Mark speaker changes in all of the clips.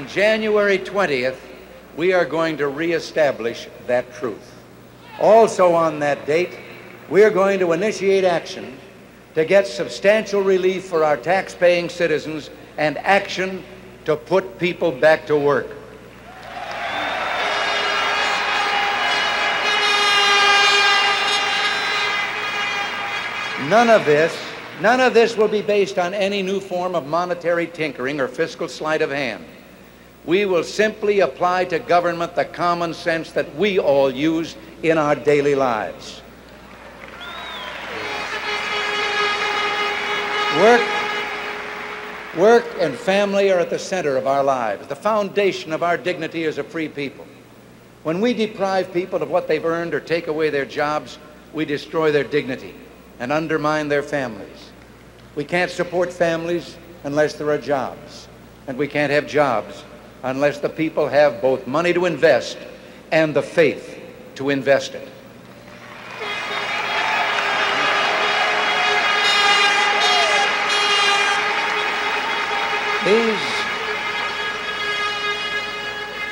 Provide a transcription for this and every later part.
Speaker 1: on January 20th, we are going to reestablish that truth. Also on that date, we are going to initiate action to get substantial relief for our tax-paying citizens and action to put people back to work. None of this will be based on any new form of monetary tinkering or fiscal sleight of hand. We will simply apply to government the common sense that we all use in our daily lives. Work and family are at the center of our lives, the foundation of our dignity as a free people. When we deprive people of what they've earned or take away their jobs, we destroy their dignity and undermine their families. We can't support families unless there are jobs, and we can't have jobs unless the people have both money to invest and the faith to invest it.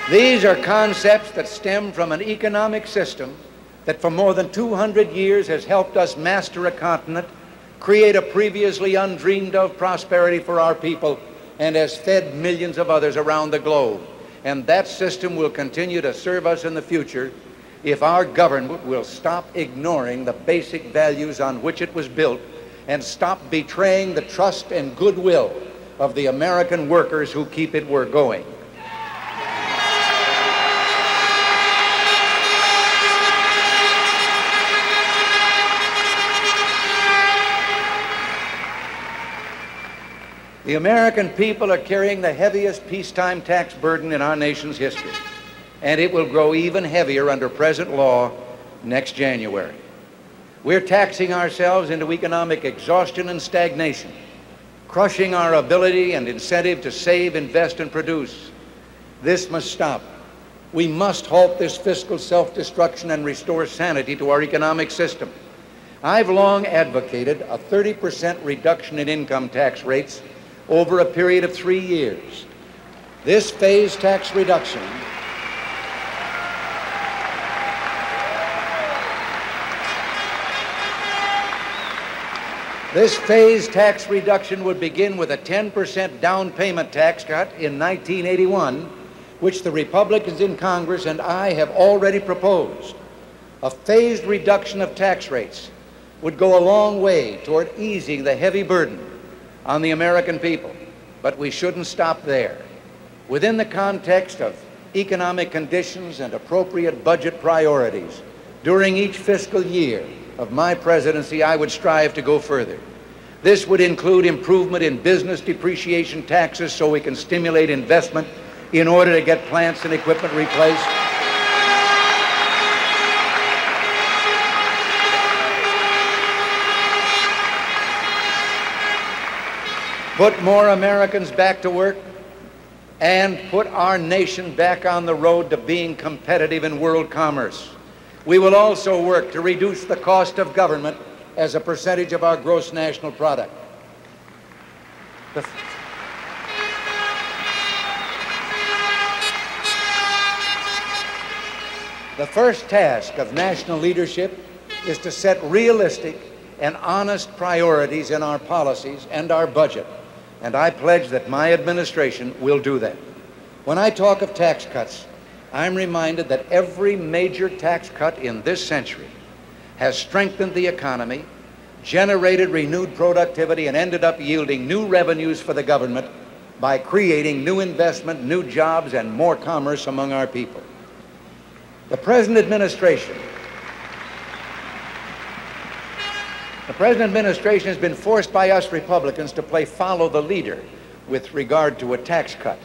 Speaker 1: These are concepts that stem from an economic system that for more than 200 years has helped us master a continent, create a previously undreamed of prosperity for our people, and has fed millions of others around the globe. And that system will continue to serve us in the future if our government will stop ignoring the basic values on which it was built and stop betraying the trust and goodwill of the American workers who keep it going. The American people are carrying the heaviest peacetime tax burden in our nation's history, and it will grow even heavier under present law next January. We're taxing ourselves into economic exhaustion and stagnation, crushing our ability and incentive to save, invest, and produce. This must stop. We must halt this fiscal self-destruction and restore sanity to our economic system. I've long advocated a 30% reduction in income tax rates over a period of 3 years. This phased tax reduction would begin with a 10% down payment tax cut in 1981, which the Republicans in Congress and I have already proposed. A phased reduction of tax rates would go a long way toward easing the heavy burden on the American people, but we shouldn't stop there. Within the context of economic conditions and appropriate budget priorities, during each fiscal year of my presidency, I would strive to go further. This would include improvement in business depreciation taxes so we can stimulate investment in order to get plants and equipment replaced. Put more Americans back to work, and put our nation back on the road to being competitive in world commerce. We will also work to reduce the cost of government as a percentage of our gross national product. The first task of national leadership is to set realistic and honest priorities in our policies and our budget. And I pledge that my administration will do that. When I talk of tax cuts, I'm reminded that every major tax cut in this century has strengthened the economy, generated renewed productivity, and ended up yielding new revenues for the government by creating new investment, new jobs, and more commerce among our people. The present administration has been forced by us Republicans to play follow the leader with regard to a tax cut.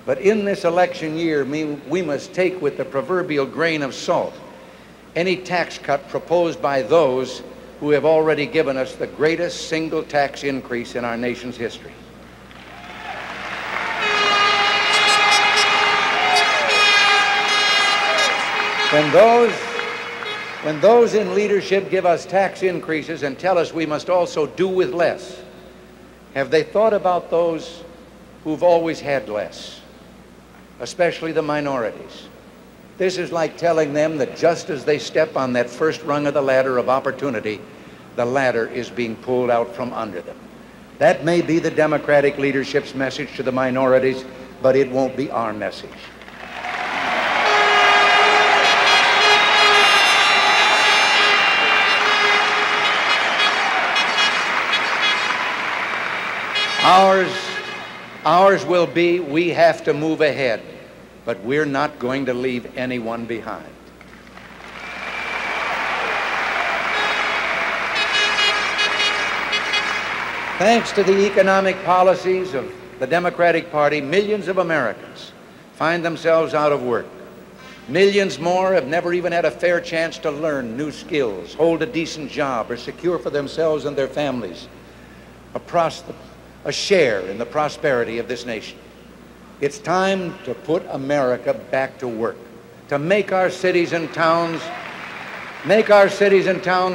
Speaker 1: But in this election year, we must take with the proverbial grain of salt any tax cut proposed by those who have already given us the greatest single tax increase in our nation's history. When those in leadership give us tax increases and tell us we must also do with less, have they thought about those who've always had less? especially the minorities. This is like telling them that just as they step on that first rung of the ladder of opportunity, the ladder is being pulled out from under them. That may be the Democratic leadership's message to the minorities, but it won't be our message. Ours will be, we have to move ahead, but we're not going to leave anyone behind. Thanks to the economic policies of the Democratic Party, millions of Americans find themselves out of work. Millions more have never even had a fair chance to learn new skills, hold a decent job, or secure for themselves and their families a share in the prosperity of this nation. It's time to put America back to work, to make our cities and towns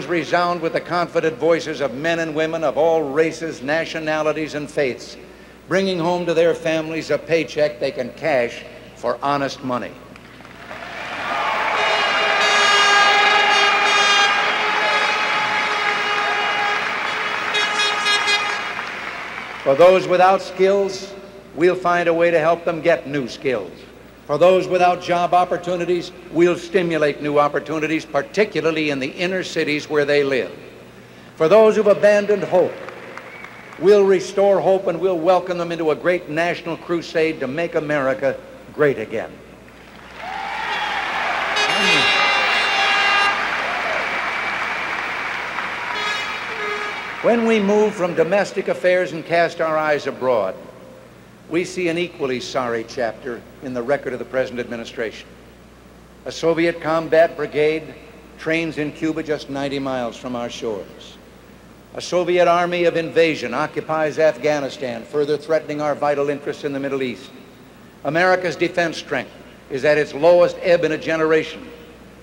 Speaker 1: resound with the confident voices of men and women of all races, nationalities, and faiths, bringing home to their families a paycheck they can cash for honest money. For those without skills, we'll find a way to help them get new skills. For those without job opportunities, we'll stimulate new opportunities, particularly in the inner cities where they live. For those who've abandoned hope, we'll restore hope and we'll welcome them into a great national crusade to make America great again. When we move from domestic affairs and cast our eyes abroad, we see an equally sorry chapter in the record of the present administration. A Soviet combat brigade trains in Cuba just 90 miles from our shores. A Soviet army of invasion occupies Afghanistan, further threatening our vital interests in the Middle East. America's defense strength is at its lowest ebb in a generation,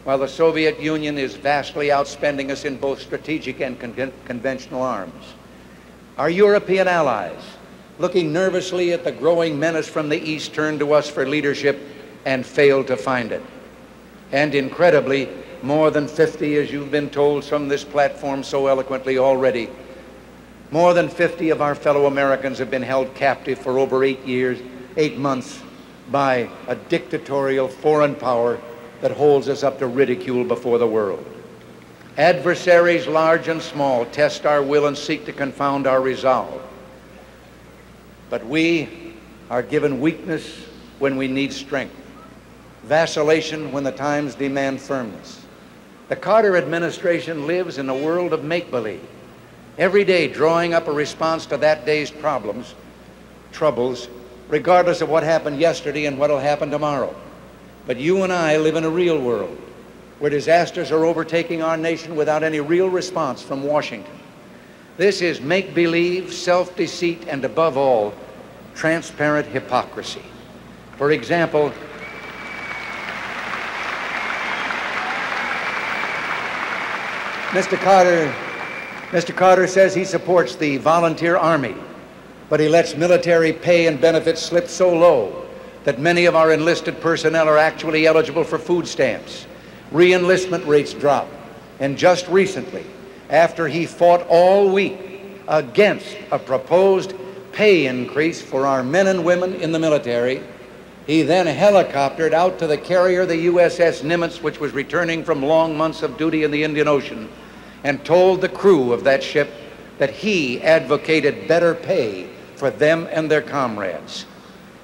Speaker 1: while the Soviet Union is vastly outspending us in both strategic and conventional arms. Our European allies, looking nervously at the growing menace from the East, turn to us for leadership and fail to find it. And incredibly, more than 50, as you've been told from this platform so eloquently already, more than 50 of our fellow Americans have been held captive for over 8 months by a dictatorial foreign power that holds us up to ridicule before the world. Adversaries large and small test our will and seek to confound our resolve. But we are given weakness when we need strength, vacillation when the times demand firmness. The Carter administration lives in a world of make-believe, every day drawing up a response to that day's troubles, regardless of what happened yesterday and what will happen tomorrow. But you and I live in a real world where disasters are overtaking our nation without any real response from Washington. This is make-believe, self-deceit, and above all, transparent hypocrisy. For example, Mr. Carter says he supports the volunteer army, but he lets military pay and benefits slip so low that many of our enlisted personnel are actually eligible for food stamps. Re-enlistment rates drop. And just recently, after he fought all week against a proposed pay increase for our men and women in the military, he then helicoptered out to the carrier, the USS Nimitz, which was returning from long months of duty in the Indian Ocean, and told the crew of that ship that he advocated better pay for them and their comrades.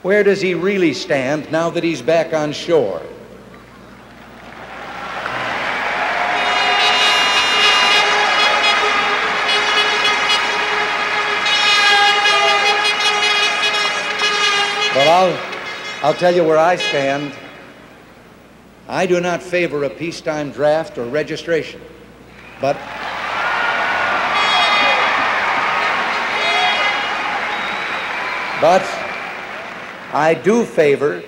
Speaker 1: Where does he really stand now that he's back on shore? Well, I'll tell you where I stand. I do not favor a peacetime draft or registration, but I do favor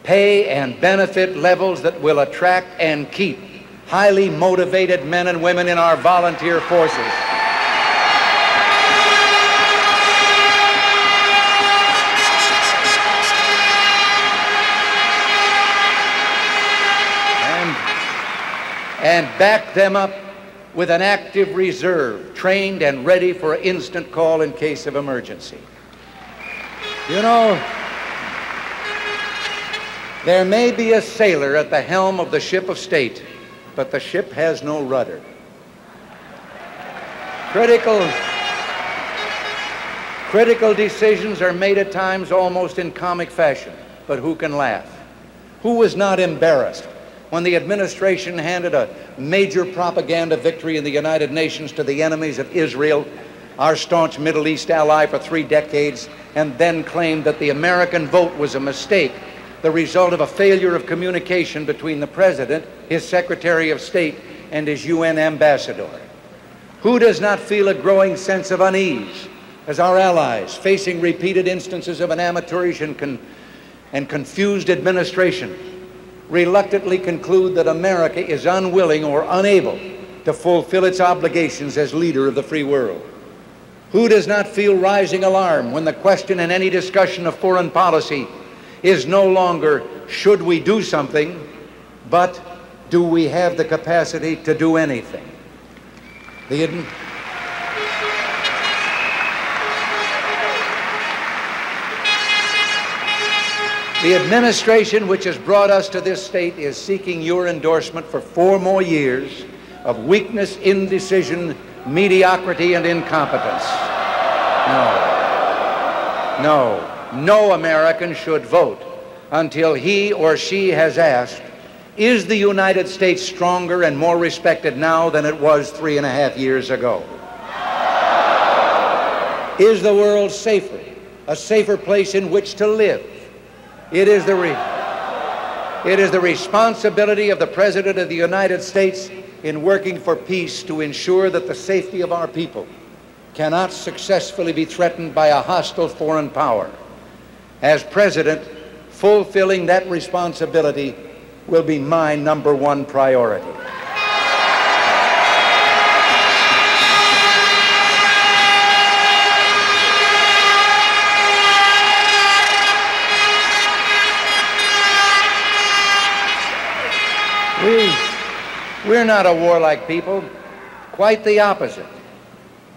Speaker 1: pay and benefit levels that will attract and keep highly motivated men and women in our volunteer forces. and back them up with an active reserve, trained and ready for instant call in case of emergency. You know, there may be a sailor at the helm of the ship of state, but the ship has no rudder. Critical decisions are made at times almost in comic fashion, but who can laugh? Who was not embarrassed when the administration handed a major propaganda victory in the United Nations to the enemies of Israel, our staunch Middle East ally for 3 decades, and then claimed that the American vote was a mistake, the result of a failure of communication between the President, his Secretary of State, and his UN ambassador? Who does not feel a growing sense of unease as our allies, facing repeated instances of an amateurish and confused administration, reluctantly conclude that America is unwilling or unable to fulfill its obligations as leader of the free world? Who does not feel rising alarm when the question in any discussion of foreign policy is no longer, should we do something, but do we have the capacity to do anything? The administration which has brought us to this state is seeking your endorsement for 4 more years of weakness, indecision, mediocrity, and incompetence. No American should vote until he or she has asked, is the United States stronger and more respected now than it was 3.5 years ago? Is the world safer, a safer place in which to live? It is the responsibility of the President of the United States in working for peace to ensure that the safety of our people cannot successfully be threatened by a hostile foreign power. As President, fulfilling that responsibility will be my #1 priority. We're not a warlike people, quite the opposite.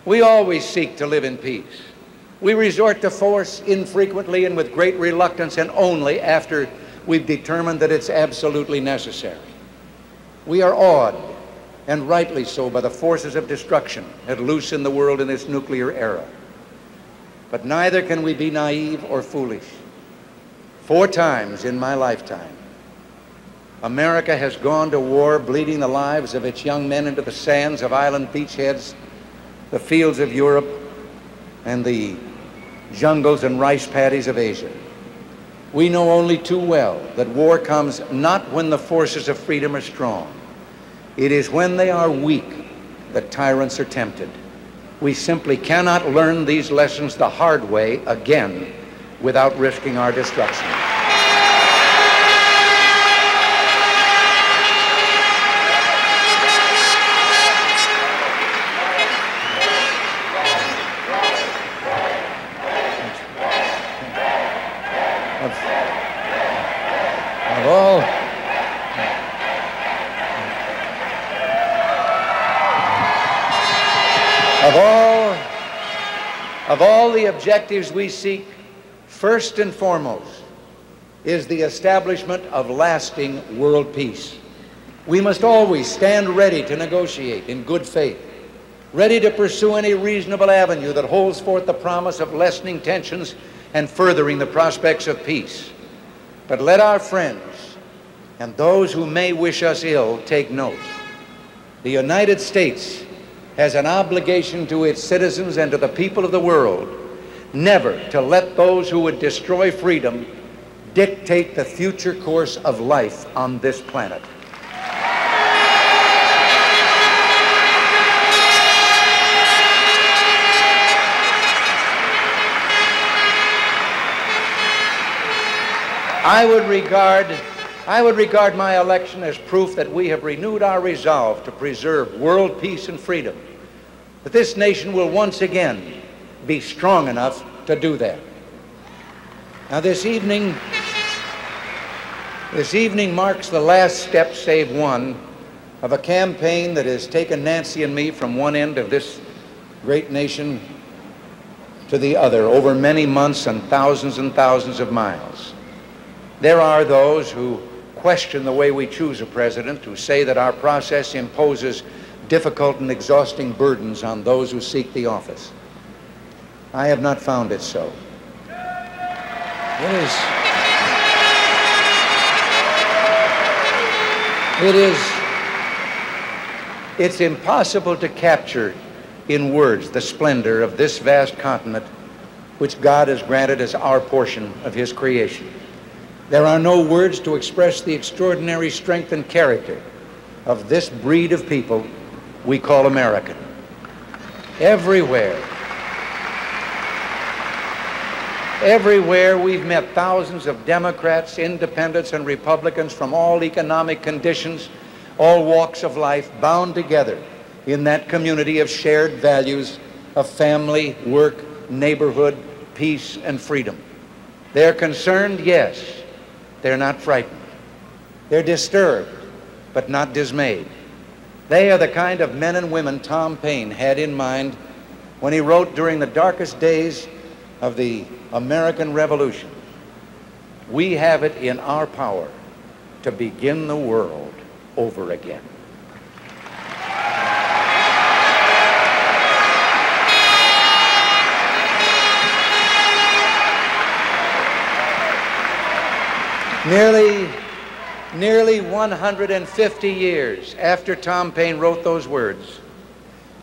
Speaker 1: We always seek to live in peace. We resort to force infrequently and with great reluctance, and only after we've determined that it's absolutely necessary. We are awed, and rightly so, by the forces of destruction at loose in the world in this nuclear era. But neither can we be naive or foolish. 4 times in my lifetime, America has gone to war, bleeding the lives of its young men into the sands of island beachheads, the fields of Europe, and the jungles and rice paddies of Asia. We know only too well that war comes not when the forces of freedom are strong. It is when they are weak that tyrants are tempted. We simply cannot learn these lessons the hard way again without risking our destruction. Of all the objectives we seek, first and foremost is the establishment of lasting world peace. We must always stand ready to negotiate in good faith, ready to pursue any reasonable avenue that holds forth the promise of lessening tensions and furthering the prospects of peace. But let our friends and those who may wish us ill take note. The United States has an obligation to its citizens and to the people of the world never to let those who would destroy freedom dictate the future course of life on this planet. I would regard my election as proof that we have renewed our resolve to preserve world peace and freedom, that this nation will once again be strong enough to do that. Now this evening marks the last step, save one, of a campaign that has taken Nancy and me from one end of this great nation to the other over many months and thousands of miles. There are those who question the way we choose a president, who say that our process imposes difficult and exhausting burdens on those who seek the office. I have not found it so. It's impossible to capture in words the splendor of this vast continent which God has granted as our portion of His creation. There are no words to express the extraordinary strength and character of this breed of people we call American. Everywhere we've met thousands of Democrats, independents, and Republicans from all economic conditions, all walks of life, bound together in that community of shared values of family, work, neighborhood, peace, and freedom. They're concerned, yes. They're not frightened. They're disturbed, but not dismayed. They are the kind of men and women Tom Paine had in mind when he wrote during the darkest days of the American Revolution, "We have it in our power to begin the world over again." Nearly 150 years after Tom Paine wrote those words,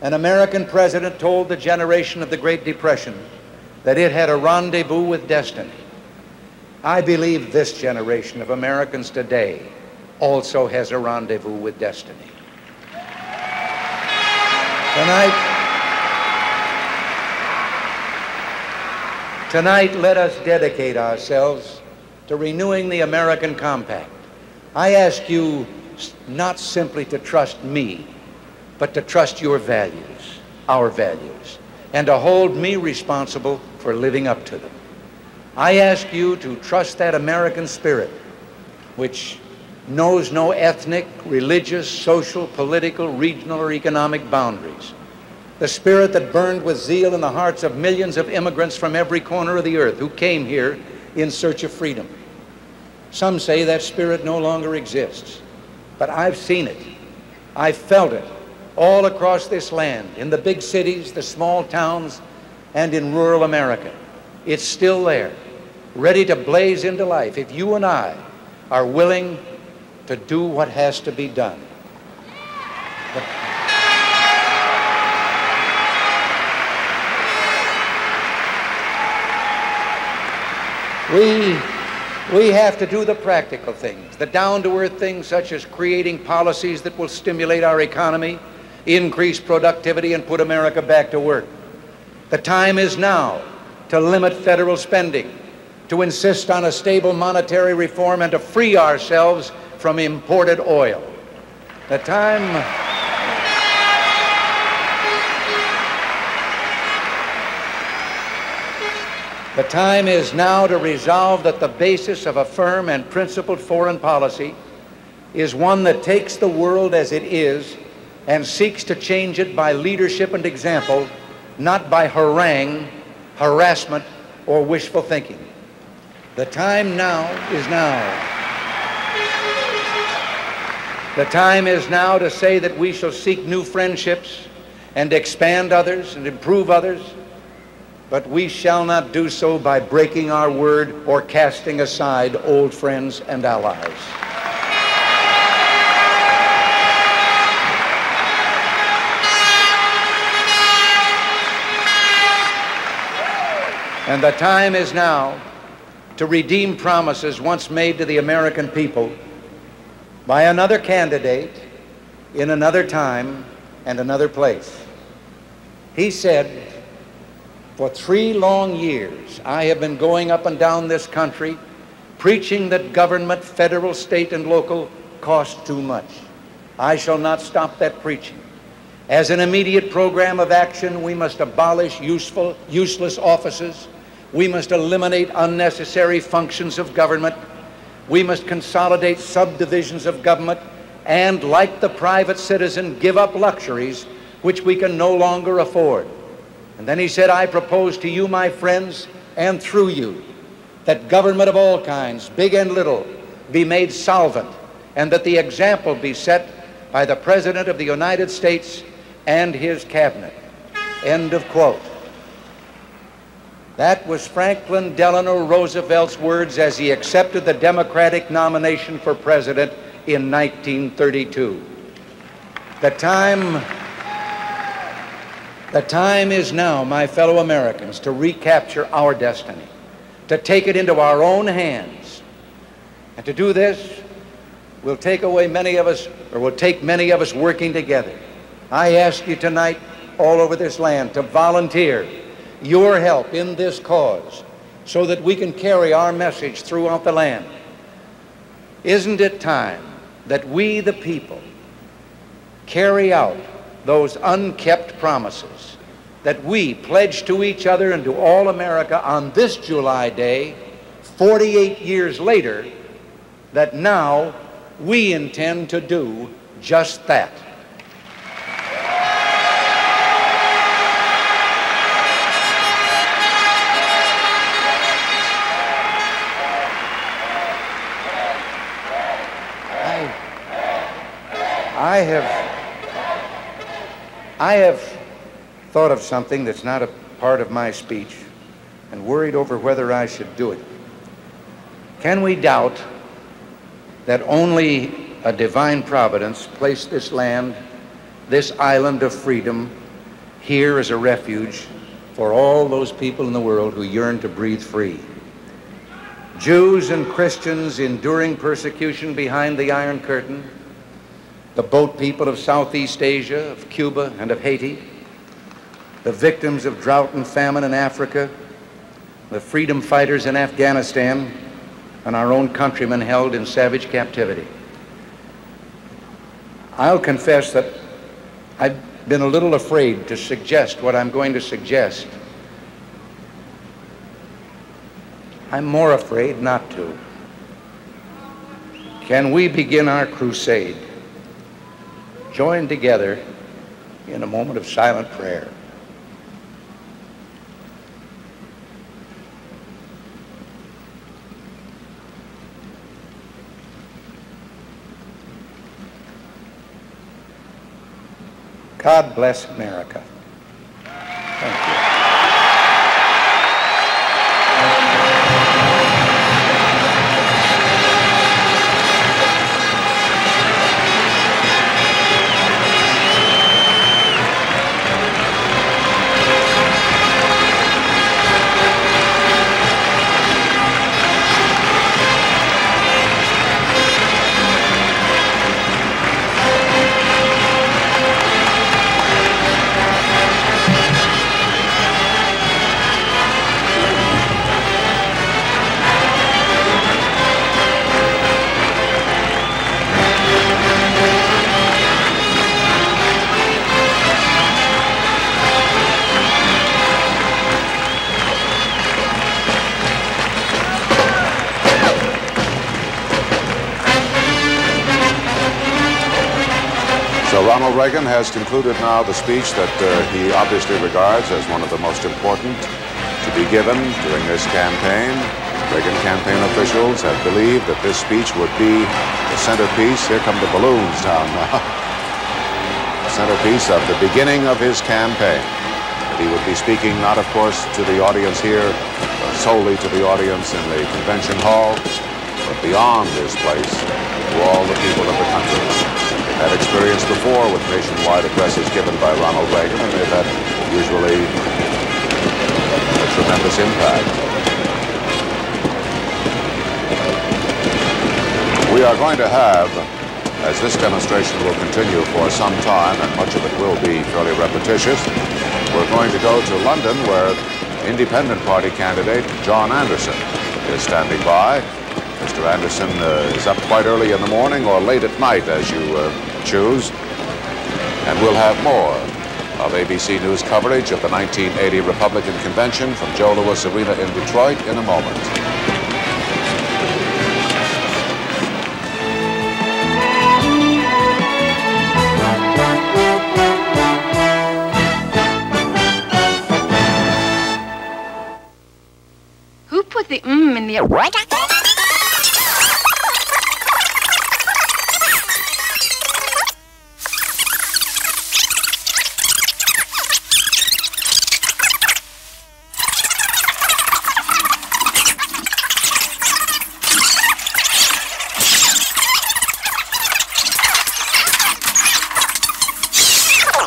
Speaker 1: an American president told the generation of the Great Depression that it had a rendezvous with destiny. I believe this generation of Americans today also has a rendezvous with destiny. Tonight, let us dedicate ourselves to renewing the American compact. I ask you not simply to trust me, but to trust your values, our values, and to hold me responsible for living up to them. I ask you to trust that American spirit, which knows no ethnic, religious, social, political, regional, or economic boundaries. The spirit that burned with zeal in the hearts of millions of immigrants from every corner of the earth who came here in search of freedom. Some say that spirit no longer exists, but I've seen it. I've felt it all across this land, in the big cities, the small towns, and in rural America. It's still there, ready to blaze into life if you and I are willing to do what has to be done. We have to do the practical things, the down-to-earth things such as creating policies that will stimulate our economy, increase productivity, and put America back to work. The time is now to limit federal spending, to insist on a stable monetary reform, and to free ourselves from imported oil. The time is now to resolve that the basis of a firm and principled foreign policy is one that takes the world as it is and seeks to change it by leadership and example, not by harangue, harassment, or wishful thinking. The time now is now. The time is now to say that we shall seek new friendships and expand others and improve others, but we shall not do so by breaking our word or casting aside old friends and allies. And the time is now to redeem promises once made to the American people by another candidate in another time and another place. He said, "For 3 long years, I have been going up and down this country preaching that government, federal, state, and local, cost too much. I shall not stop that preaching. As an immediate program of action, we must abolish useless offices. We must eliminate unnecessary functions of government. We must consolidate subdivisions of government and, like the private citizen, give up luxuries which we can no longer afford. And then he said, I propose to you, my friends, and through you, that government of all kinds, big and little, be made solvent, and that the example be set by the President of the United States and his cabinet. End of quote. That was Franklin Delano Roosevelt's words as he accepted the Democratic nomination for president in 1932. The time is now, my fellow Americans, to recapture our destiny, to take it into our own hands. And to do this, will take many of us working together. I ask you tonight, all over this land, to volunteer your help in this cause so that we can carry our message throughout the land. Isn't it time that we, the people, carry out those unkept promises that we pledged to each other and to all America on this July day, 48 years later, that now we intend to do just that? I have thought of something that's not a part of my speech and worried over whether I should do it. Can we doubt that only a divine providence placed this land, this island of freedom, here as a refuge for all those people in the world who yearn to breathe free? Jews and Christians enduring persecution behind the Iron Curtain, the boat people of Southeast Asia, of Cuba, and of Haiti, the victims of drought and famine in Africa, the freedom fighters in Afghanistan, and our own countrymen held in savage captivity. I'll confess that I've been a little afraid to suggest what I'm going to suggest. I'm more afraid not to. Can we begin our crusade, join together in a moment of silent prayer? God bless America. Thank you.
Speaker 2: Ronald Reagan has concluded now the speech that he obviously regards as one of the most important to be given during this campaign. Reagan campaign officials have believed that this speech would be the centerpiece. Here come the balloons down now. The centerpiece of the beginning of his campaign. That he would be speaking not, of course, to the audience here, solely to the audience in the convention hall, but beyond this place, to all the people of the country. Had experience before with nationwide addresses given by Ronald Reagan, and they've had usually a tremendous impact. We are going to have, as this demonstration will continue for some time, and much of it will be fairly repetitious, we're going to go to London, where Independent Party candidate John Anderson is standing by. Mr. Anderson is up quite early in the morning or late at night, as you choose. And we'll have more of ABC News coverage of the 1980 Republican Convention from Joe Louis Arena in Detroit in a moment.
Speaker 3: me.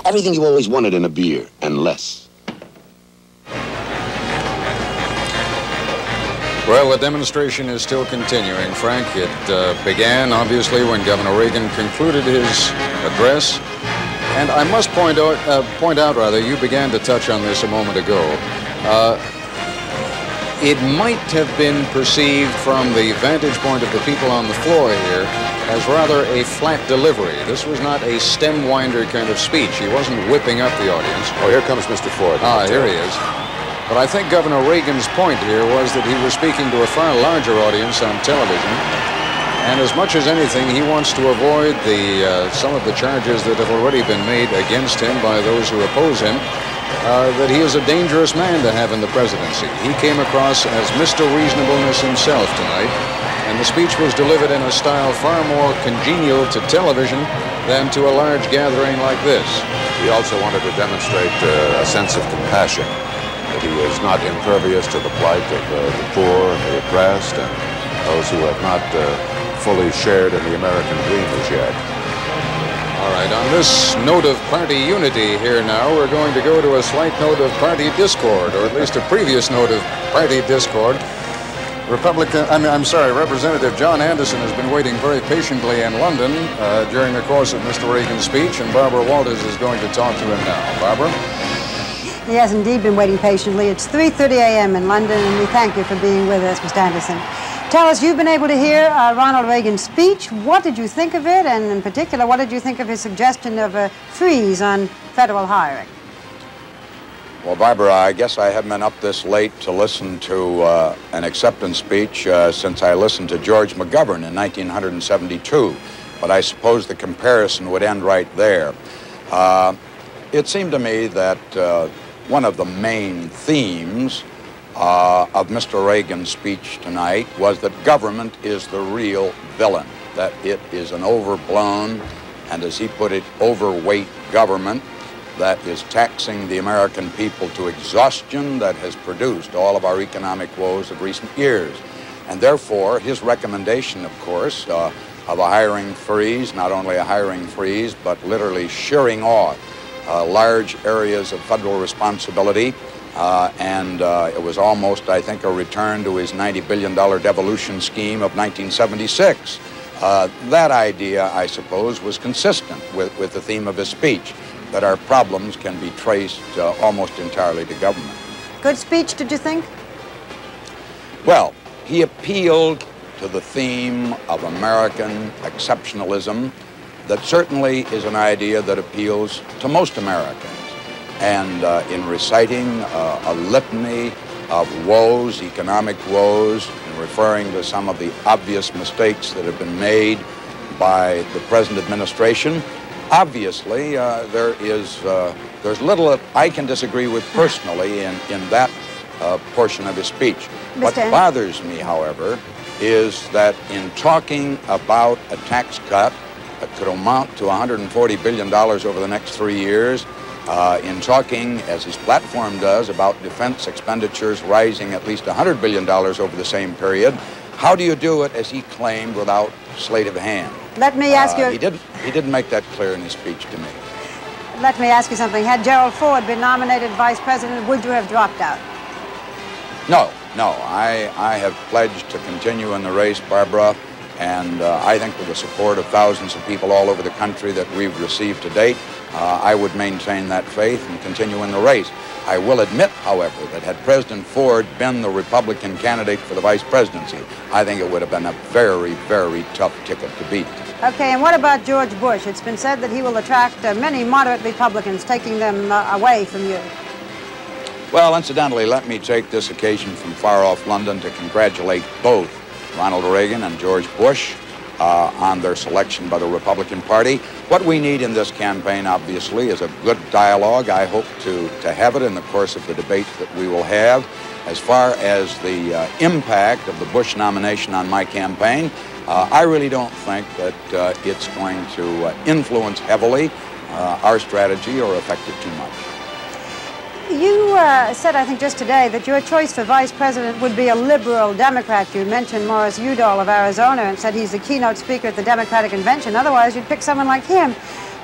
Speaker 4: Everything you always wanted in a beer, and less.
Speaker 5: Well, the demonstration is still continuing, Frank. It began, obviously, when Governor Reagan concluded his address. And I must point out, you began to touch on this a moment ago. It might have been perceived from the vantage point of the people on the floor here as rather a flat delivery. This was not a stem winder kind of speech. He wasn't whipping up the audience.
Speaker 2: Oh, here comes Mr. Ford.
Speaker 5: Here he is. But I think Governor Reagan's point here was that he was speaking to a far larger audience on television. And as much as anything, he wants to avoid some of the charges that have already been made against him by those who oppose him, that he is a dangerous man to have in the presidency. He came across as Mr. Reasonableness himself tonight. And the speech was delivered in a style far more congenial to television than to a large gathering like this.
Speaker 2: He also wanted to demonstrate a sense of compassion, that he is not impervious to the plight of the poor and the oppressed and those who have not fully shared in the American dream as yet.
Speaker 5: All right, on this note of party unity here now, we're going to go to a slight note of party discord, or at least a previous note of party discord. Representative John Anderson has been waiting very patiently in London during the course of Mr. Reagan's speech, and Barbara Walters is going to talk to him now. Barbara?
Speaker 6: He has indeed been waiting patiently. It's 3:30 a.m. in London, and we thank you for being with us, Mr. Anderson. Tell us, you've been able to hear Ronald Reagan's speech. What did you think of it, and in particular, what did you think of his suggestion of a freeze on federal hiring?
Speaker 7: Well, Barbara, I guess I haven't been up this late to listen to an acceptance speech since I listened to George McGovern in 1972. But I suppose the comparison would end right there. It seemed to me that one of the main themes of Mr. Reagan's speech tonight was that government is the real villain, that it is an overblown and, as he put it, overweight government that is taxing the American people to exhaustion, that has produced all of our economic woes of recent years. And therefore, his recommendation, of course, of a hiring freeze, not only a hiring freeze, but literally shearing off large areas of federal responsibility, and it was almost, I think, a return to his $90 billion devolution scheme of 1976. That idea, I suppose, was consistent with the theme of his speech, that our problems can be traced almost entirely to government.
Speaker 6: Good speech, did you think?
Speaker 7: Well, he appealed to the theme of American exceptionalism that certainly is an idea that appeals to most Americans. And in reciting a litany of woes, economic woes, and referring to some of the obvious mistakes that have been made by the present administration, obviously, there's little that I can disagree with personally in that portion of his speech. What bothers me, however, is that in talking about a tax cut that could amount to $140 billion over the next 3 years, in talking, as his platform does, about defense expenditures rising at least $100 billion over the same period, how do you do it, as he claimed, without sleight of hand?
Speaker 6: Let me ask you...
Speaker 7: He didn't make that clear in his speech to me.
Speaker 6: Let me ask you something. Had Gerald Ford been nominated vice president, would you have dropped out?
Speaker 7: No. I have pledged to continue in the race, Barbara, and I think with the support of thousands of people all over the country that we've received to date, I would maintain that faith and continue in the race. I will admit, however, that had President Ford been the Republican candidate for the vice presidency, I think it would have been a very, very tough ticket to beat.
Speaker 6: Okay, and what about George Bush? It's been said that he will attract many moderate Republicans, taking them away from you.
Speaker 7: Well, incidentally, let me take this occasion from far off London to congratulate both Ronald Reagan and George Bush on their selection by the Republican Party. What we need in this campaign, obviously, is a good dialogue. I hope to have it in the course of the debate that we will have. As far as the impact of the Bush nomination on my campaign, I really don't think that it's going to influence heavily our strategy or affect it too much.
Speaker 6: You said, I think just today, that your choice for vice president would be a liberal Democrat. You mentioned Morris Udall of Arizona and said he's the keynote speaker at the Democratic convention. Otherwise, you'd pick someone like him.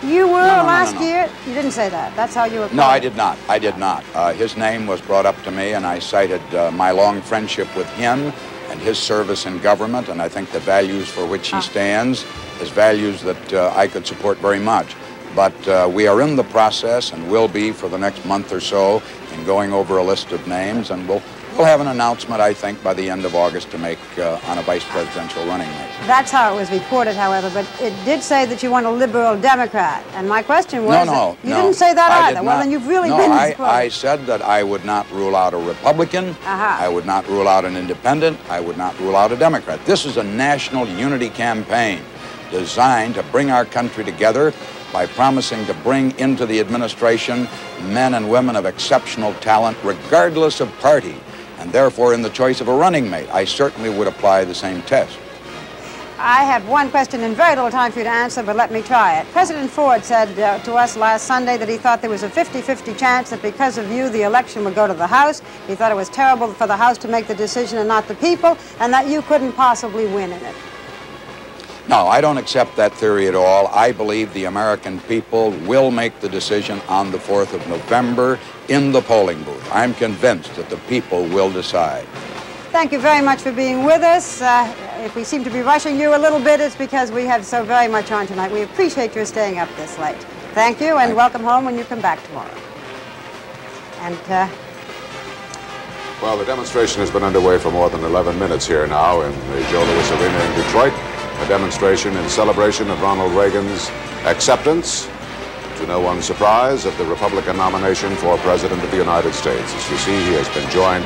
Speaker 6: You were last year. You didn't say that. That's how you were.
Speaker 7: No, I did not. I did not. His name was brought up to me, and I cited my long friendship with him and his service in government, and I think the values for which he stands is values that I could support very much. But we are in the process, and will be for the next month or so, in going over a list of names, and we'll have an announcement, I think, by the end of August to make on a vice presidential running mate.
Speaker 6: That's how it was reported, however, but it did say that you want a liberal Democrat. And my question was, you didn't say that either. Well, then you've really been this close.
Speaker 7: I said that I would not rule out a Republican. I would not rule out an independent. I would not rule out a Democrat. This is a national unity campaign designed to bring our country together by promising to bring into the administration men and women of exceptional talent, regardless of party. And therefore, in the choice of a running mate, I certainly would apply the same test.
Speaker 6: I have one question and very little time for you to answer, but let me try it. President Ford said to us last Sunday that he thought there was a 50-50 chance that because of you, the election would go to the House. He thought it was terrible for the House to make the decision and not the people, and that you couldn't possibly win in it.
Speaker 7: No, I don't accept that theory at all. I believe the American people will make the decision on the 4th of November in the polling booth. I'm convinced that the people will decide.
Speaker 6: Thank you very much for being with us. If we seem to be rushing you a little bit, it's because we have so very much on tonight. We appreciate your staying up this late. Thank you, and welcome home when you come back tomorrow. And,
Speaker 2: well, the demonstration has been underway for more than 11 minutes here now in the Joe Louis Arena in Detroit. A demonstration in celebration of Ronald Reagan's acceptance, to no one's surprise, of the Republican nomination for President of the United States. As you see, he has been joined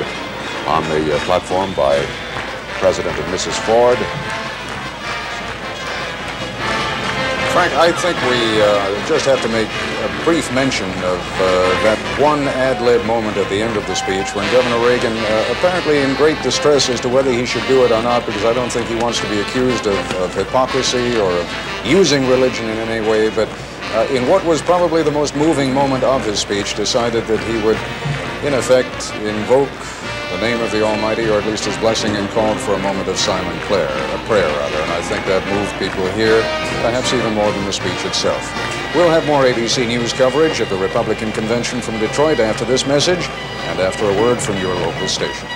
Speaker 2: on the platform by President and Mrs. Ford.
Speaker 5: Frank, I think we just have to make a brief mention of that one ad-lib moment at the end of the speech when Governor Reagan, apparently in great distress as to whether he should do it or not, because I don't think he wants to be accused of hypocrisy or of using religion in any way, but in what was probably the most moving moment of his speech, decided that he would, in effect, invoke the name of the Almighty, or at least his blessing, and called for a moment of silent prayer, and I think that moved people here, perhaps even more than the speech itself. We'll have more ABC News coverage of the Republican Convention from Detroit after this message, and after a word from your local station.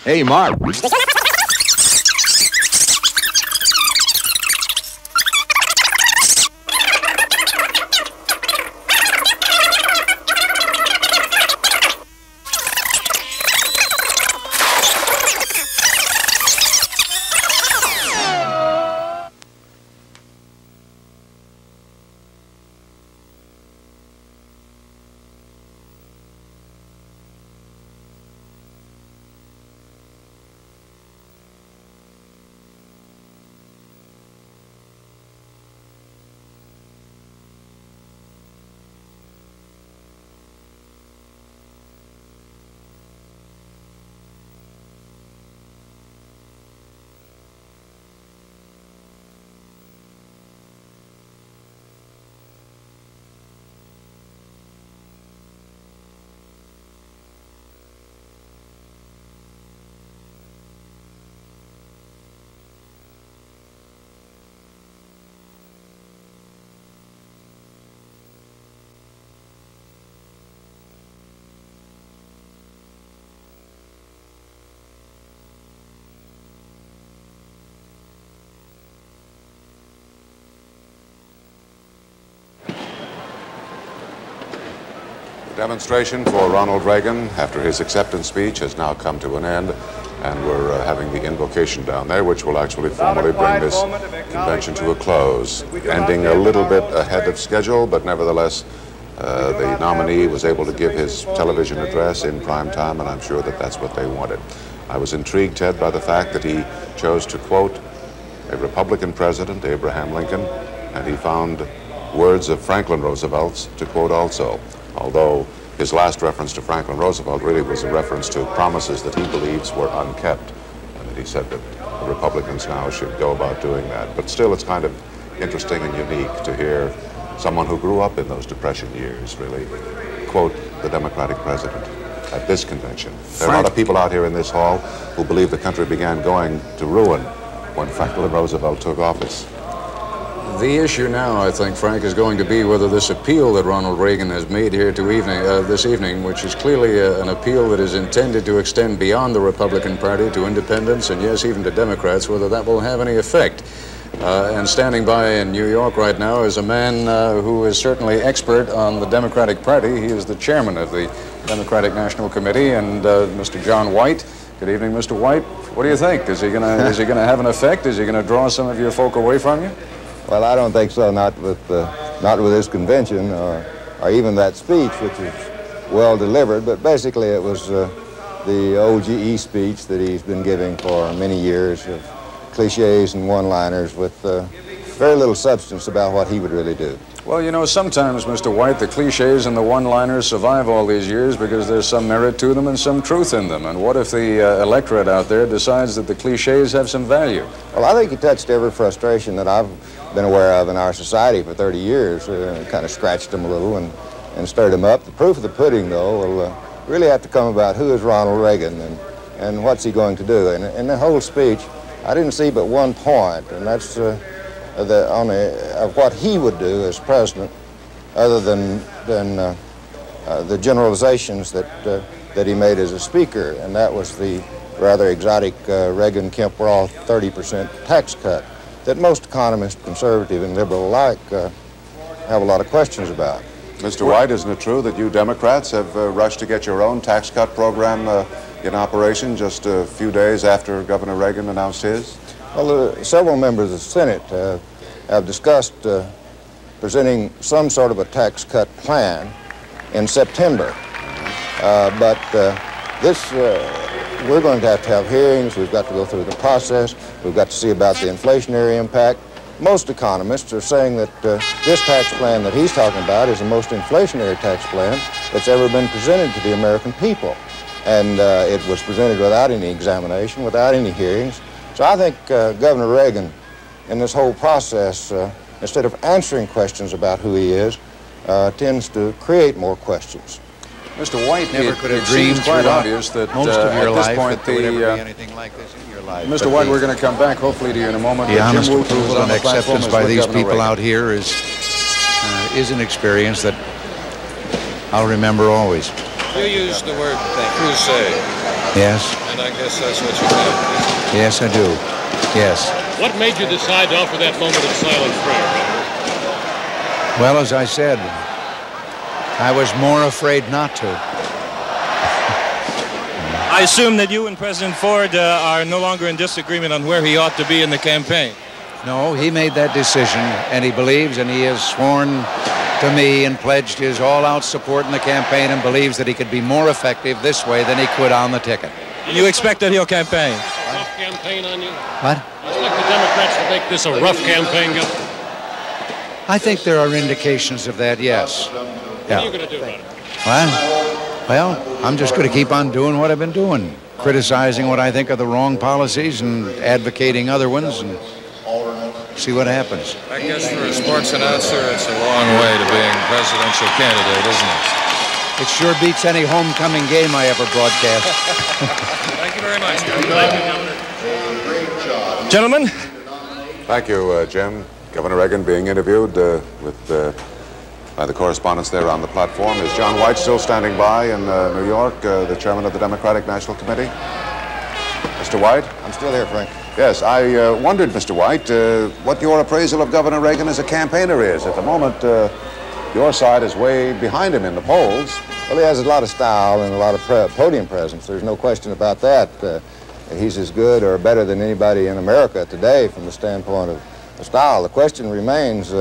Speaker 3: Hey, Mark.
Speaker 2: Demonstration for Ronald Reagan after his acceptance speech has now come to an end, and we're having the invocation down there, which will actually formally bring this convention to a close, ending a little bit ahead of schedule, but nevertheless the nominee was able to give his television address in prime time, and I'm sure that that's what they wanted. I was intrigued, Ted, by the fact that he chose to quote a Republican president, Abraham Lincoln, and he found words of Franklin Roosevelt's to quote also, although his last reference to Franklin Roosevelt really was a reference to promises that he believes were unkept, and that he said that the Republicans now should go about doing that. But still, it's kind of interesting and unique to hear someone who grew up in those Depression years really quote the Democratic president at this convention. There are a lot of people out here in this hall who believe the country began going to ruin when Franklin Roosevelt took office.
Speaker 5: The issue now, I think, Frank, is going to be whether this appeal that Ronald Reagan has made here this evening, which is clearly an appeal that is intended to extend beyond the Republican Party to independents and, yes, even to Democrats, whether that will have any effect. And standing by in New York right now is a man who is certainly expert on the Democratic Party. He is the chairman of the Democratic National Committee, and Mr. John White. Good evening, Mr. White. What do you think? Is he gonna have an effect? Is he gonna draw some of your folk away from you?
Speaker 8: Well, I don't think so. Not with this convention, or even that speech, which is well delivered. But basically, it was the OGE speech that he's been giving for many years, of cliches and one-liners with very little substance about what he would really do.
Speaker 5: Well, you know, sometimes, Mr. White, the cliches and the one-liners survive all these years because there's some merit to them and some truth in them. And what if the electorate out there decides that the cliches have some value?
Speaker 8: Well, I think he touched every frustration that I've been aware of in our society for 30 years. Kind of scratched them a little and stirred them up. The proof of the pudding, though, will really have to come about who is Ronald Reagan and what's he going to do. And in the whole speech, I didn't see but one point, and that's of what he would do as president, other than the generalizations that he made as a speaker, and that was the rather exotic Reagan-Kemp-Roth 30% tax cut that most economists, conservative and liberal alike, have a lot of questions about.
Speaker 2: Mr. White, isn't it true that you Democrats have rushed to get your own tax cut program in operation just a few days after Governor Reagan announced his?
Speaker 8: Well, several members of the Senate have discussed presenting some sort of a tax cut plan in September. But we're going to have hearings. We've got to go through the process. We've got to see about the inflationary impact. Most economists are saying that this tax plan that he's talking about is the most inflationary tax plan that's ever been presented to the American people. And it was presented without any examination, without any hearings. So I think Governor Reagan, in this whole process, instead of answering questions about who he is, tends to create more questions.
Speaker 5: Mr. White,
Speaker 1: Never could have dreamed
Speaker 5: quite obvious that
Speaker 1: most of your
Speaker 5: at this
Speaker 1: life
Speaker 5: point
Speaker 1: that there would ever be anything like this in your life.
Speaker 5: Mr. White, we're going to come back hopefully to you in a moment.
Speaker 1: The honest
Speaker 5: Jim Woot, who's
Speaker 1: approval
Speaker 5: on
Speaker 1: and
Speaker 5: the platform,
Speaker 1: acceptance
Speaker 5: is
Speaker 1: by
Speaker 5: with
Speaker 1: these
Speaker 5: Governor
Speaker 1: people
Speaker 5: Reagan.
Speaker 1: out here is an experience that I'll remember always.
Speaker 9: You used the word crusade.
Speaker 1: Yes.
Speaker 9: And I guess that's what you meant.
Speaker 1: Yes, I do. Yes.
Speaker 10: What made you decide to offer that moment of silent prayer?
Speaker 1: Well, as I said, I was more afraid not to.
Speaker 10: I assume that you and President Ford are no longer in disagreement on where he ought to be in the campaign.
Speaker 1: No, he made that decision, and he believes, and he has sworn to me and pledged his all-out support in the campaign and believes that he could be more effective this way than he could on the ticket.
Speaker 10: You expect that he'll campaign?
Speaker 11: Rough campaign on you?
Speaker 1: What?
Speaker 11: You expect the Democrats to make this a rough campaign, Governor?
Speaker 1: I think there are indications of that, yes.
Speaker 11: What are you going to do about it?
Speaker 1: Well, I'm just going to keep on doing what I've been doing, criticizing what I think are the wrong policies and advocating other ones, and see what happens.
Speaker 9: I guess for a sports announcer, it's a long way to being presidential candidate, isn't it?
Speaker 1: It sure beats any homecoming game I ever broadcast.
Speaker 9: Thank you very much.
Speaker 10: Gentlemen.
Speaker 2: Thank you, Jim. Governor Reagan being interviewed by the correspondents there on the platform. Is John White still standing by in New York, the chairman of the Democratic National Committee? Mr. White?
Speaker 8: I'm still here, Frank.
Speaker 2: Yes, I wondered, Mr. White, what your appraisal of Governor Reagan as a campaigner is. At the moment, your side is way behind him in the polls.
Speaker 8: Well, he has a lot of style and a lot of podium presence. There's no question about that. He's as good or better than anybody in America today from the standpoint of style. The question remains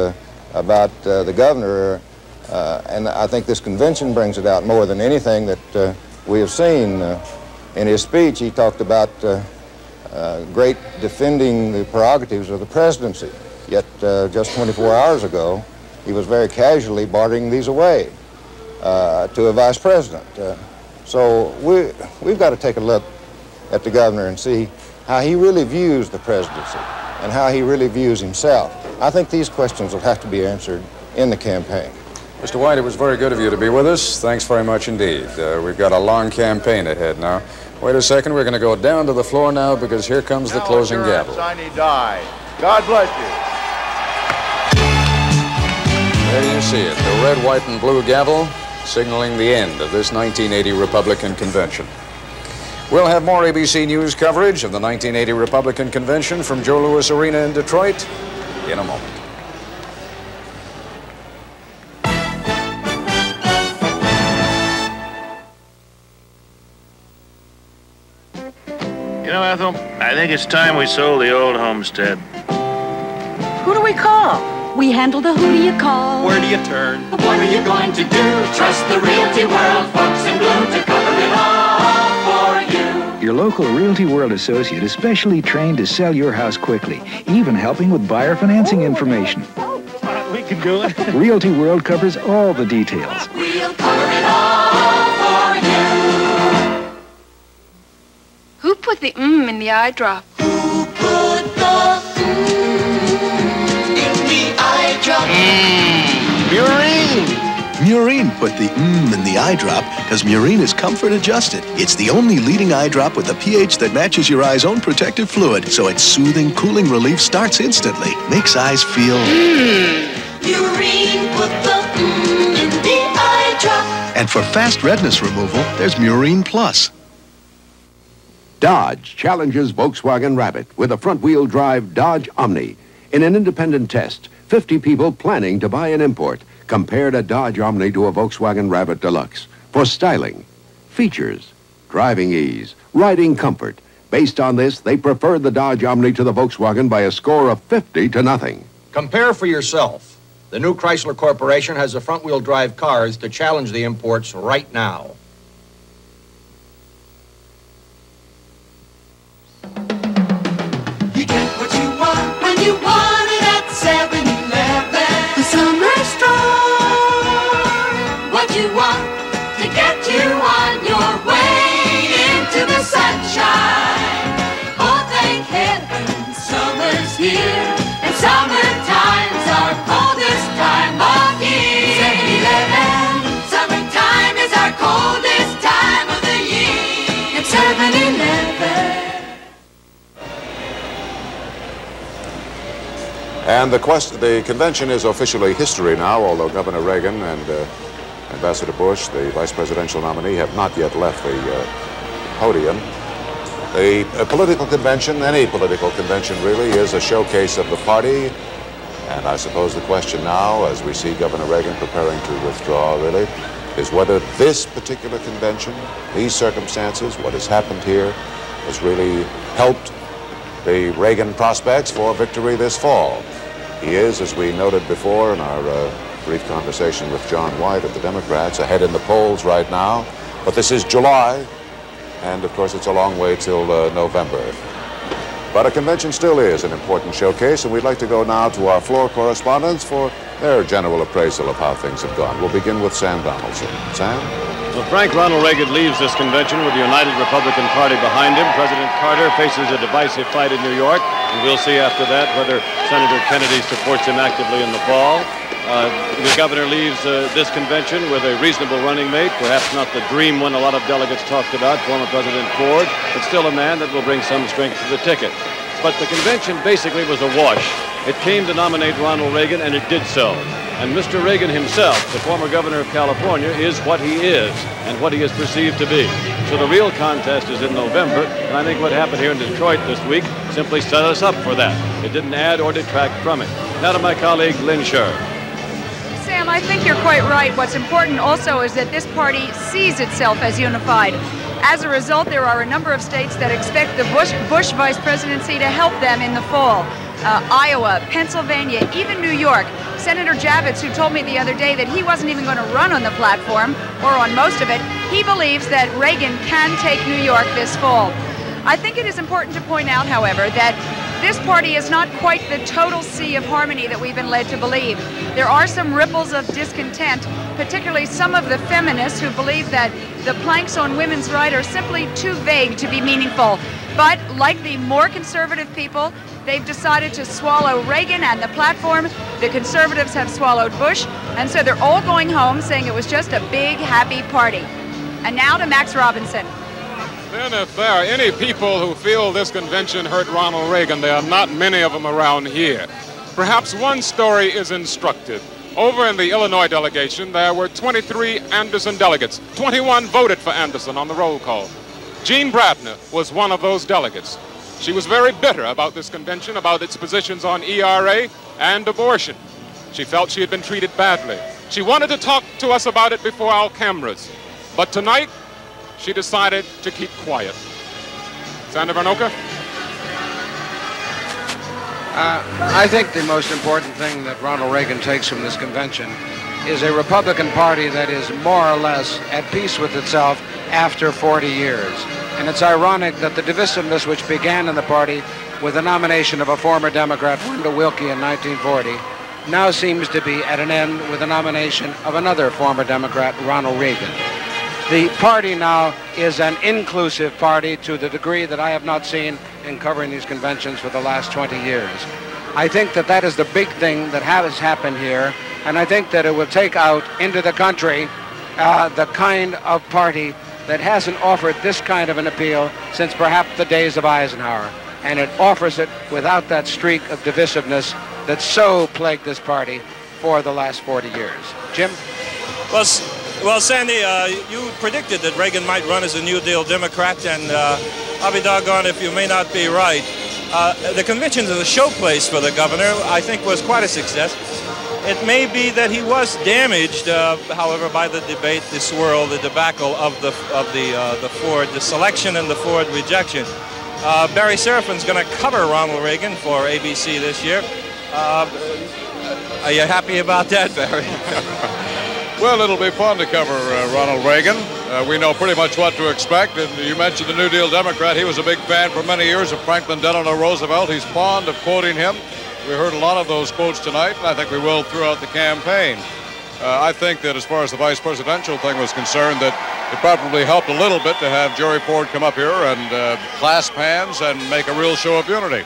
Speaker 8: about the governor, and I think this convention brings it out more than anything that we have seen. In his speech, he talked about great defending the prerogatives of the presidency. Yet just 24 hours ago, he was very casually bartering these away to a vice president. So we've got to take a look at the governor and see how he really views the presidency and how he really views himself. I think these questions will have to be answered in the campaign.
Speaker 5: Mr. White, it was very good of you to be with us. Thanks very much indeed. We've got a long campaign ahead now. Wait a second, we're going to go down to the floor now because here comes the closing gavel.
Speaker 12: Signy die. God bless you.
Speaker 5: There you see it, the red, white, and blue gavel signaling the end of this 1980 Republican Convention. We'll have more ABC News coverage of the 1980 Republican Convention from Joe Louis Arena in Detroit in a moment.
Speaker 13: You know, Ethel, I think it's time we sold the old homestead.
Speaker 14: Who do we call?
Speaker 15: We handle the who do you call.
Speaker 16: Where do you turn?
Speaker 17: What are you going to do? Trust the Realty World folks in blue to cover it all for you.
Speaker 18: Your local Realty World associate is specially trained to sell your house quickly, even helping with buyer financing information.
Speaker 16: We can do it.
Speaker 18: Realty World covers all the details.
Speaker 17: We'll cover it all for you.
Speaker 15: Who put the in the eye drop?
Speaker 17: Who put the in the eye drop?
Speaker 16: Murine.
Speaker 19: Murine put the in the eye drop because Murine is comfort adjusted. It's the only leading eye drop with a pH that matches your eye's own protective fluid, so its soothing, cooling relief starts instantly. Makes eyes feel...
Speaker 17: Murine put the in the eye drop.
Speaker 19: And for fast redness removal, there's Murine Plus.
Speaker 20: Dodge challenges Volkswagen Rabbit with a front-wheel drive Dodge Omni. In an independent test, 50 people planning to buy an import compared a Dodge Omni to a Volkswagen Rabbit Deluxe for styling, features, driving ease, riding comfort. Based on this, they preferred the Dodge Omni to the Volkswagen by a score of 50-0.
Speaker 21: Compare for yourself. The new Chrysler Corporation has the front-wheel drive cars to challenge the imports right now.
Speaker 17: You get what you want when you want it at 7-Eleven. The summer store. What you want to get you on your way into the sunshine. Oh, thank heaven, summer's here. And summer time's our coldest time of year. 7-Eleven. Summertime is our coldest time of the year. At 7-Eleven.
Speaker 2: And the convention is officially history now, although Governor Reagan and Ambassador Bush, the vice presidential nominee, have not yet left the podium. A political convention, any political convention really, is a showcase of the party. And I suppose the question now, as we see Governor Reagan preparing to withdraw, really, is whether this particular convention, these circumstances, what has happened here, has really helped the Reagan prospects for victory this fall. He is, as we noted before in our brief conversation with John White of the Democrats, ahead in the polls right now. But this is July, and of course it's a long way till November. But a convention still is an important showcase, and we'd like to go now to our floor correspondents for their general appraisal of how things have gone. We'll begin with Sam Donaldson. Sam?
Speaker 11: Well, Frank, Ronald Reagan leaves this convention with the United Republican Party behind him. President Carter faces a divisive fight in New York, and we'll see after that whether Senator Kennedy supports him actively in the fall. The governor leaves this convention with a reasonable running mate, perhaps not the dream one a lot of delegates talked about, former President Ford, but still a man that will bring some strength to the ticket. But the convention basically was a wash. It came to nominate Ronald Reagan, and it did so. And Mr. Reagan himself, the former governor of California, is what he is and what he is perceived to be. So the real contest is in November, and I think what happened here in Detroit this week simply set us up for that. It didn't add or detract from it. Now to my colleague, Lynn Sherr.
Speaker 22: Sam, I think you're quite right. What's important also is that this party sees itself as unified. As a result, there are a number of states that expect the Bush vice presidency to help them in the fall. Iowa, Pennsylvania, even New York. Senator Javits, who told me the other day that he wasn't even going to run on the platform, or on most of it, he believes that Reagan can take New York this fall. I think it is important to point out, however, that this party is not quite the total sea of harmony that we've been led to believe. There are some ripples of discontent, particularly some of the feminists who believe that the planks on women's rights are simply too vague to be meaningful. But like the more conservative people, they've decided to swallow Reagan and the platform. The conservatives have swallowed Bush, and so they're all going home saying it was just a big, happy party. And now to Max Robinson.
Speaker 4: Then if there are any people who feel this convention hurt Ronald Reagan, there are not many of them around here. Perhaps one story is instructive. Over in the Illinois delegation, there were 23 Anderson delegates. 21 voted for Anderson on the roll call. Jean Bradner was one of those delegates. She was very bitter about this convention, about its positions on ERA and abortion. She felt she had been treated badly. She wanted to talk to us about it before our cameras. But tonight, she decided to keep quiet. Sander Vanocur?
Speaker 5: I think the most important thing that Ronald Reagan takes from this convention is a Republican Party that is more or less at peace with itself after 40 years. And it's ironic that the divisiveness which began in the party with the nomination of a former Democrat, Wendell Willkie, in 1940, now seems to be at an end with the nomination of another former Democrat, Ronald Reagan. The party now is an inclusive party to the degree that I have not seen in covering these conventions for the last 20 years. I think that that is the big thing that has happened here, and I think that it will take out into the country the kind of party that hasn't offered this kind of an appeal since perhaps the days of Eisenhower. And it offers it without that streak of divisiveness that so plagued this party for the last 40 years. Jim?
Speaker 10: Well, Sandy, you predicted that Reagan might run as a New Deal Democrat, and I'll be doggone if you may not be right. The convention as a showplace for the governor, I think, was quite a success. It may be that he was damaged, however, by the debate, the swirl, the debacle of the Ford, the selection and the Ford rejection. Barry Serafin's going to cover Ronald Reagan for ABC this year. Are you happy about that, Barry?
Speaker 4: Well, it'll be fun to cover Ronald Reagan. We know pretty much what to expect. And you mentioned the New Deal Democrat. He was a big fan for many years of Franklin Delano Roosevelt. He's fond of quoting him. We heard a lot of those quotes tonight, and I think we will throughout the campaign. I think that as far as the vice presidential thing was concerned, that it probably helped a little bit to have Jerry Ford come up here and clasp hands and make a real show of unity.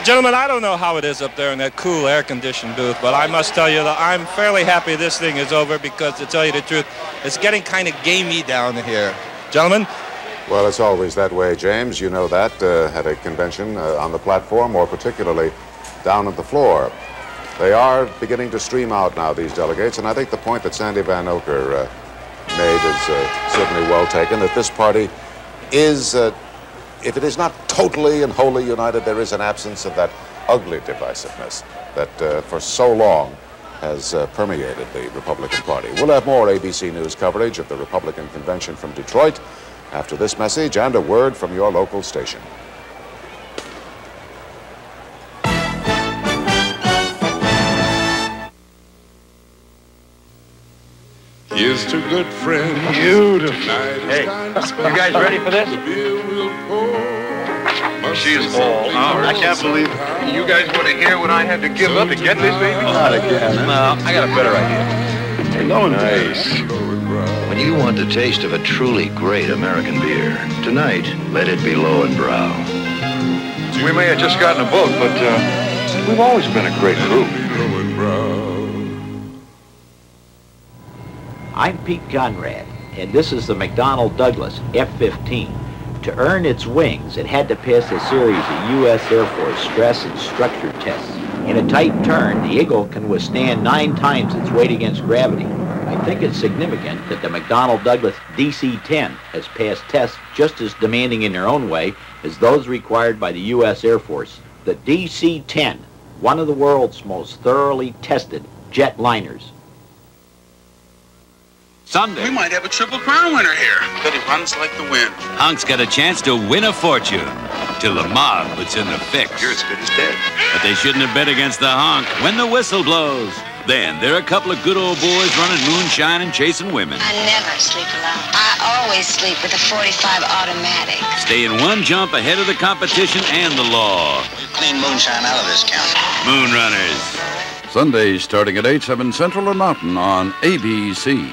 Speaker 10: Gentlemen, I don't know how it is up there in that cool air-conditioned booth, but I must tell you that I'm fairly happy this thing is over because, to tell you the truth, it's getting kind of gamey down here. Gentlemen?
Speaker 2: Well, it's always that way, James. You know that at a convention on the platform, or particularly down at the floor. They are beginning to stream out now, these delegates, and I think the point that Sandy Vanocur made is certainly well taken, that this party is, if it is not totally and wholly united, there is an absence of that ugly divisiveness that for so long has permeated the Republican Party. We'll have more ABC News coverage of the Republican Convention from Detroit after this message and a word from your local station.
Speaker 7: Here's to good friends.
Speaker 16: Beautiful.
Speaker 7: Hey,
Speaker 16: you guys ready for this? She is all ours. I can't believe it. You guys want to hear what I had to give up to get this baby?
Speaker 7: Not again.
Speaker 16: No, I got a better idea.
Speaker 7: Hello, nice.
Speaker 23: When you want the taste of a truly great American beer, tonight, let it be Lowenbrau.
Speaker 16: We may have just gotten a book, but we've always been a great group.
Speaker 24: I'm Pete Conrad, and this is the McDonnell Douglas F-15. To earn its wings, it had to pass a series of U.S. Air Force stress and structure tests. In a tight turn, the Eagle can withstand 9 times its weight against gravity. I think it's significant that the McDonnell Douglas DC-10 has passed tests just as demanding in their own way as those required by the U.S. Air Force. The DC-10, one of the world's most thoroughly tested jetliners.
Speaker 25: Sunday.
Speaker 26: We might have a Triple Crown winner here. But he runs like the wind.
Speaker 25: Hunk's got a chance to win a fortune. Till the mob puts in the fix.
Speaker 26: You're as good as dead.
Speaker 25: But they shouldn't have bet against the hunk when the whistle blows. Then there are a couple of good old boys running moonshine and chasing women.
Speaker 1: I never sleep alone. I always sleep with a .45 automatic.
Speaker 25: Staying one jump ahead of the competition and the law.
Speaker 23: Clean moonshine out of this county.
Speaker 25: Moon Runners.
Speaker 3: Sundays starting at 8, 7 Central and Mountain on ABC.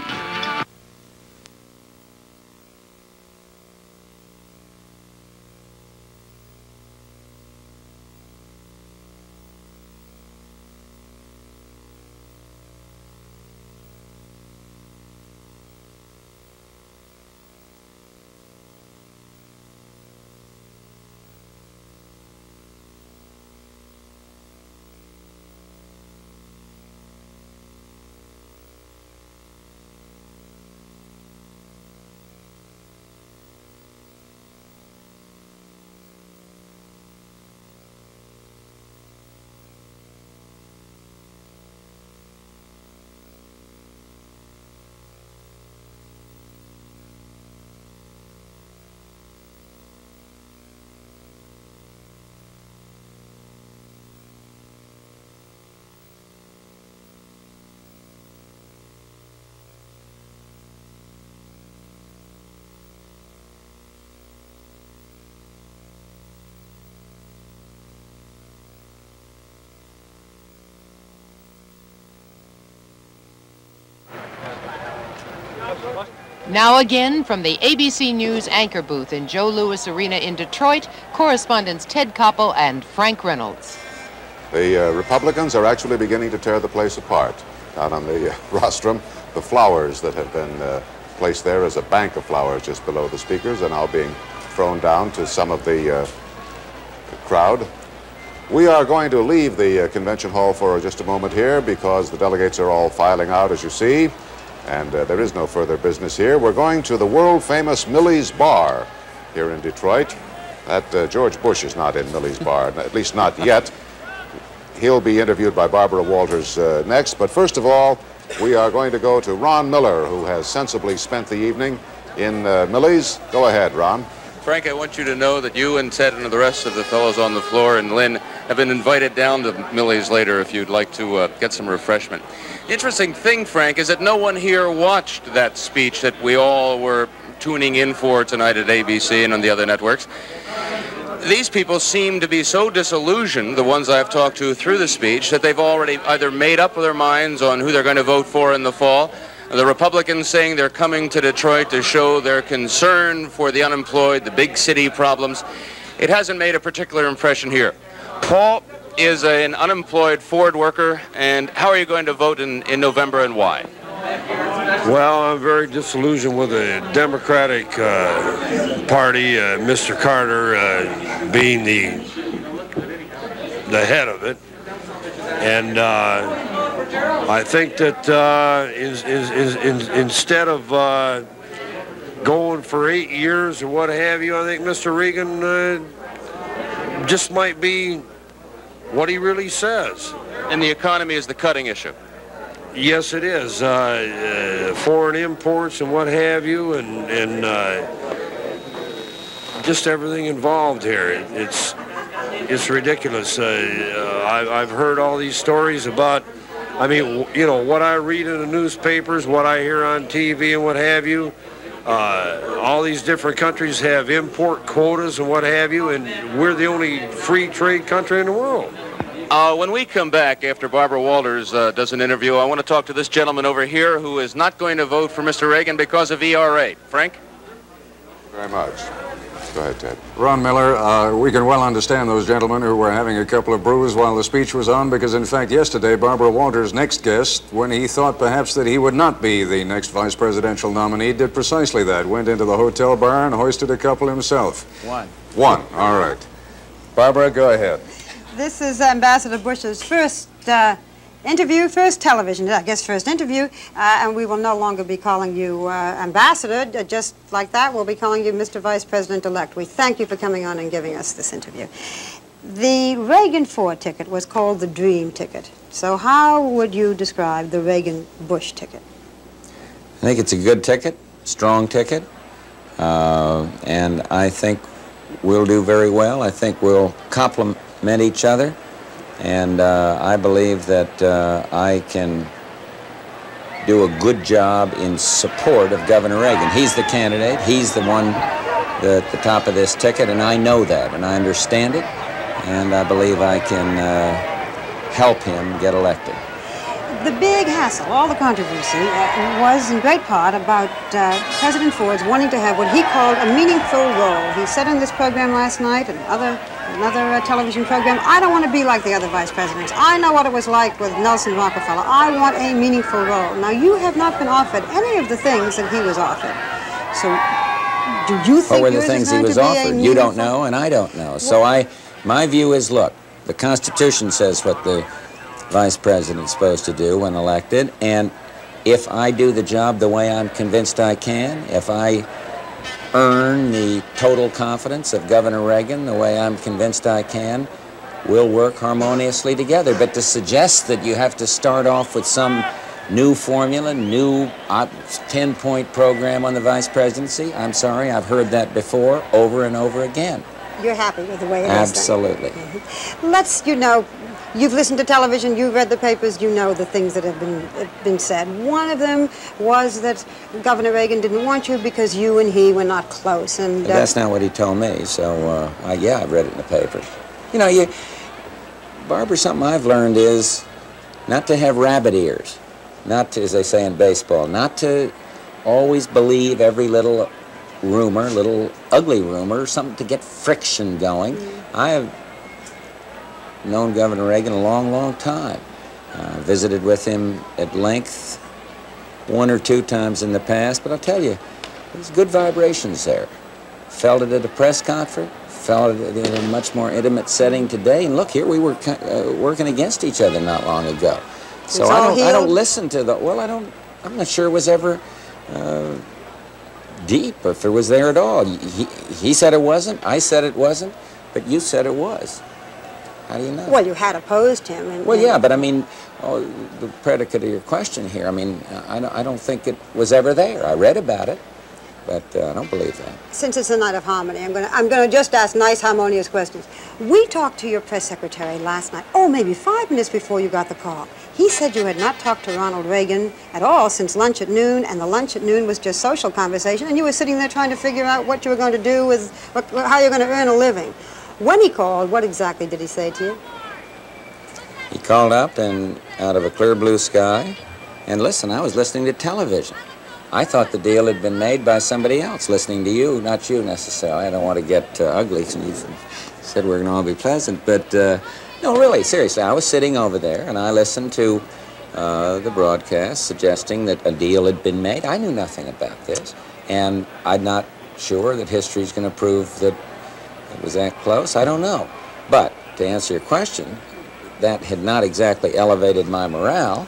Speaker 6: Now again, from the ABC News anchor booth in Joe Louis Arena in Detroit, correspondents Ted Koppel and Frank Reynolds.
Speaker 2: The Republicans are actually beginning to tear the place apart. Down on the rostrum, the flowers that have been placed there as a bank of flowers just below the speakers are now being thrown down to some of the crowd. We are going to leave the convention hall for just a moment here because the delegates are all filing out, as you see. And there is no further business here. We're going to the world-famous Millie's Bar here in Detroit. That George Bush is not in Millie's Bar, at least not yet. He'll be interviewed by Barbara Walters next. But first of all, we are going to go to Ron Miller, who has sensibly spent the evening in Millie's. Go ahead, Ron.
Speaker 8: Frank, I want you to know that you and Ted and the rest of the fellows on the floor and Lynn have been invited down to Millie's later if you'd like to get some refreshment. The interesting thing, Frank, is that no one here watched that speech that we all were tuning in for tonight at ABC and on the other networks. These people seem to be so disillusioned, the ones I've talked to through the speech, that they've already either made up their minds on who they're going to vote for in the fall. The Republicans saying they're coming to Detroit to show their concern for the unemployed, the big city problems. It hasn't made a particular impression here. Paul is an unemployed Ford worker, and how are you going to vote in November and why?
Speaker 9: Well, I'm very disillusioned with the Democratic Party, Mr. Carter being the head of it. And I think that instead of going for 8 years or what have you, I think Mr. Reagan just might be what he really says.
Speaker 8: And the economy is the cutting issue.
Speaker 9: Yes, it is. Foreign imports and what have you, and just everything involved here. It's ridiculous. I've heard all these stories about, I mean, you know, what I read in the newspapers, what I hear on TV and what have you. All these different countries have import quotas and what have you, and we're the only free trade country in the world.
Speaker 8: When we come back after Barbara Walters does an interview, I want to talk to this gentleman over here who is not going to vote for Mr. Reagan because of ERA. Frank?
Speaker 2: Very much. Go ahead, Ted.
Speaker 5: Ron Miller, we can well understand those gentlemen who were having a couple of brews while the speech was on, because in fact yesterday Barbara Walters' next guest, when he thought perhaps that he would not be the next vice presidential nominee, did precisely that. Went into the hotel bar and hoisted a couple himself. One. All right. Barbara, go ahead.
Speaker 12: This is Ambassador Bush's first interview, first television, I guess first interview, and we will no longer be calling you Ambassador. Just like that, we'll be calling you Mr. Vice President-elect. We thank you for coming on and giving us this interview. The Reagan-Ford ticket was called the Dream ticket. So how would you describe the Reagan-Bush ticket?
Speaker 27: I think it's a good ticket, strong ticket, and I think we'll do very well. I think we'll complement each other. And I believe that I can do a good job in support of Governor Reagan. He's the candidate. He's the one at the top of this ticket, and I know that, and I understand it, and I believe I can help him get elected.
Speaker 12: The big hassle, all the controversy, was in great part about President Ford's wanting to have what he called a meaningful role. He said on this program last night and another television program, I don't want to be like the other vice presidents. I know what it was like with Nelson Rockefeller. I want a meaningful role. Now, you have not been offered any of the things that he was offered. So, do you think
Speaker 27: what were the things he was offered? You don't know, and I don't know. So my view is, look, the Constitution says what the vice president's supposed to do when elected, and if I do the job the way I'm convinced I can, if I earn the total confidence of Governor Reagan the way I'm convinced I can, we'll work harmoniously together. But to suggest that you have to start off with some new formula, new 10-point program on the vice presidency, I'm sorry, I've heard that before, over and over again.
Speaker 12: You're happy with the way it is?
Speaker 27: Absolutely.
Speaker 12: Let's, you've listened to television, you've read the papers, you know the things that have been said. One of them was that Governor Reagan didn't want you because you and he were not close. And
Speaker 27: that's not what he told me, so yeah, I've read it in the papers. Barbara, something I've learned is not to have rabbit ears, not to, as they say in baseball, not to always believe every little rumor, little ugly rumor, something to get friction going. I have known Governor Reagan a long, long time. Visited with him at length 1 or 2 times in the past, but I'll tell you, there's good vibrations there. Felt it at a press conference, felt it in a much more intimate setting today, and look, here we were working against each other not long ago. So I don't listen to I'm not sure it was ever deep, if it was there at all. He said it wasn't, I said it wasn't, but you said it was. How do you know?
Speaker 12: Well, you had opposed him.
Speaker 27: Well, yeah, but I mean, the predicate of your question here, I mean, I don't think it was ever there. I read about it, but I don't believe that.
Speaker 12: Since it's a night of harmony, I'm going to just ask nice, harmonious questions. We talked to your press secretary last night, maybe 5 minutes before you got the call. He said you had not talked to Ronald Reagan at all since lunch at noon, and the lunch at noon was just social conversation, and you were sitting there trying to figure out what you were going to do with, how you're going to earn a living. When he called, what exactly did he say to you?
Speaker 27: He called up and out of a clear blue sky, and listen, I was listening to television. I thought the deal had been made by somebody else, listening to you, not you necessarily. I don't want to get ugly, so you said we're going to all be pleasant, but no, really, seriously, I was sitting over there, and I listened to the broadcast suggesting that a deal had been made. I knew nothing about this, and I'm not sure that history's going to prove that it was that close. I don't know. But to answer your question, that had not exactly elevated my morale.